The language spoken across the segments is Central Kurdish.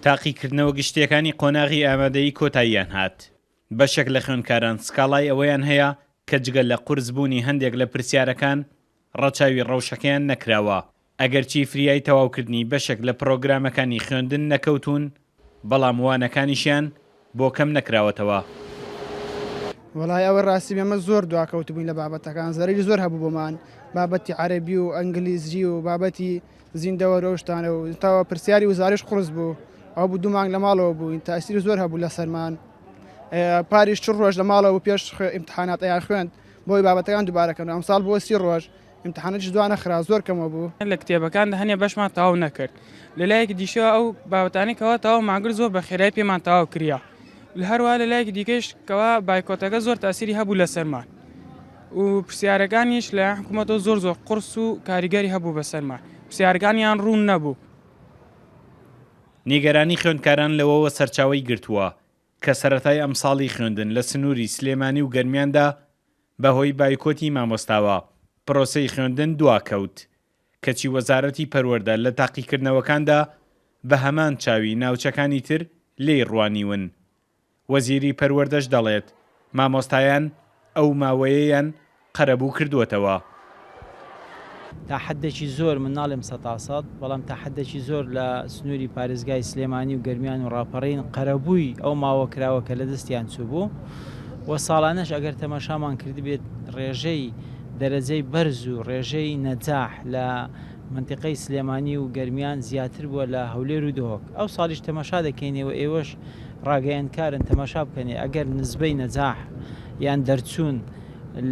تاقیکردنەوە گشتیەکانی قۆناغی ئامادەیی کۆتاییان هات. بەشێک لە خوێندکاران سکاڵای ئەوەیان هەیە کە جگەل لە قورسبوونی هەندێک لە پرسیارەکان ڕەچاوی ڕەوشەکەیان نەکراوە. ئەگەرچی فریای تەواوکردنی بەشێک لە پرۆگرامەکانی خوێندن نەکەوتون، بەڵام وانەکانیشیان بۆ کەم نەکراوەتەوە. وڵای ئەوە ڕاستی ئێمە زۆر دواکەوت بووین لە بابەتەکان، زەرری زۆر هەبوو بۆمان، بابەتی عەرەبی و ئەنگلیزی و بابەتی زیندەوە ڕۆشتانە و تاوە پرسیاری وزارش قورس بوو، ئەو بوو 2 مانگ لە ماڵەوە بووین، تاسیری زۆر هەبوو لە سەرمان. پاریش 4 ڕۆژ لە ماڵەوە پێش ئیمتحانات ئەیان خوێند بۆی بابەتەکان دووبارەکەن. ئەمساڵ بۆ 30 ڕۆژ ئیمتحانەتیش دوانە خرا، زۆر کەمە بوو. لە کتێبەکاندا هەنێ بەشمان تەواو نەکرد، لەلایەکی دیشەوە ئەو بابەتانەی کەوا تەواو ماگر زۆر بە خێرای پێمان تەواو کردیا. لە هەروە لەلایەکی دیکەش کەوا بایکۆتەکە زۆر تاسیری هەبوو لە سەرمان و پرسیارەکانیش لە حکوومەتەوە زۆر قورس و کاریگەری هەبوو بە سەرمان، پرسیارەکانیان ڕوون نەبوو. نیگەرانی خوێندکاران لەوەوە سەرچاوی گرتووە کە سەرەتای ئەمساڵی خوێندن لە سنووری سلێمانی و گەرمیاندا بەهۆی بایکۆتی مامۆستاوە پرۆسەی خوێندن دواکەوت، کەچی وەزارەتی پەروەردە لە تاقیکردنەوەکاندا بە هەمان چاوی ناوچەکانی تر لێی ڕوانیون. وەزیری پەروەردەش دەڵێت مامۆستایان ئەو ماوەیەیان قەرەبوو کردووەتەوە. تا حدێکی زۆر من ناڵێم 100%، بەڵام تا حدێکی زۆر لە سنووری پارێزگای سلێمانی و گەرمیان و ڕاپەڕین قەرەبووی ئەو ماوە کراوە کە لە دەستیان چوو بوو و ساڵانەش ئەگەر تەماشامان کرد بێت ڕێژەی دەرەجەی بەرز و ڕێژەی نەجاح لە منتیقەی سلێمانی و گەرمیان زیاتر بووە لە هەولێر و دۆک. ئەو ساڵیش تەماشا دەکەینەوە، ئێوەش ڕاگەیەنکارن تەماشا بکەنێ ئەگەر نزبەی نەجاح یان دەرچوون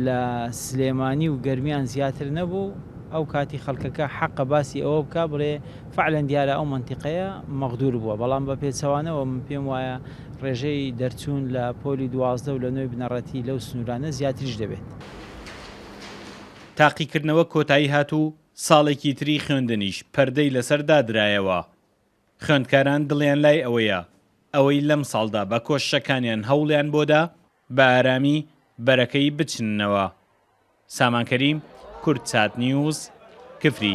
لە سلێمانی و گەرمیان زیاتر نەبوو، ئەو کاتی خەڵکەکە حەقە باسی ئەوە بکە بڵێ فعلەن دیارە ئەو منتیقەیە مەغدور بووە. بەڵام بە پێچەوانەوە من پێم وایە ڕێژەی دەرچوون لە پۆلی 12 و لە نوێی بنەڕەتی لەو سنوورانە زیاتریش دەبێت. تاقیکردنەوە کۆتایی هات و ساڵێکی تری خوێندنیش پەردەی لەسەر دادرایەوە. خوێندکاران دڵیان لای ئەوەیە ئەوەی لەم ساڵدا بە کۆشەکانیان هەوڵیان بۆدا بە ئارامی بەرەکەی بچنەوە. سامانکەریم، کوردسات نیوز، کفری.